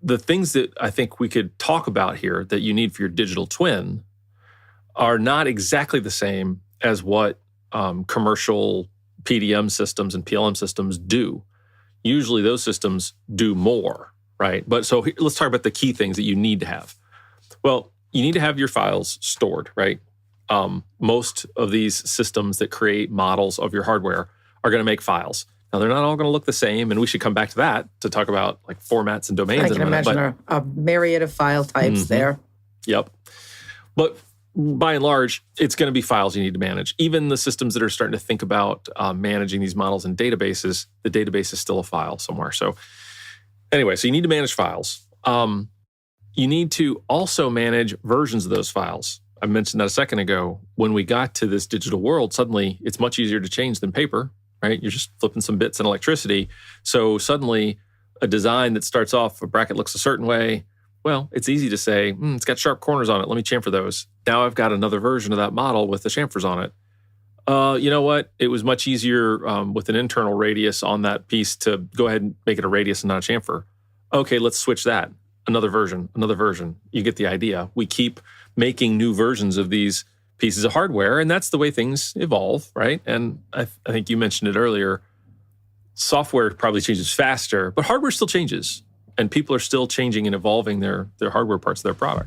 the things that I think we could talk about here that you need for your digital twin are not exactly the same as what commercial PDM systems and PLM systems do. Usually those systems do more, right? But so let's talk about the key things that you need to have. Well, you need to have your files stored, right? Most of these systems that create models of your hardware are going to make files. Now, they're not all going to look the same, and we should come back to that to talk about like formats and domains. I can imagine a myriad of file types there. Yep. But by and large, it's going to be files you need to manage. Even the systems that are starting to think about managing these models in databases, the database is still a file somewhere. So anyway, so you need to manage files. You need to also manage versions of those files. I mentioned that a second ago. When we got to this digital world, suddenly it's much easier to change than paper, right? You're just flipping some bits and electricity. So suddenly a design that starts off, a bracket looks a certain way, well, it's easy to say, it's got sharp corners on it. Let me chamfer those. Now I've got another version of that model with the chamfers on it. You know what? It was much easier with an internal radius on that piece to go ahead and make it a radius and not a chamfer. Okay, let's switch that. Another version. You get the idea. We keep making new versions of these pieces of hardware, and that's the way things evolve, right? And I think you mentioned it earlier, software probably changes faster, but hardware still changes, and people are still changing and evolving their hardware parts of their product.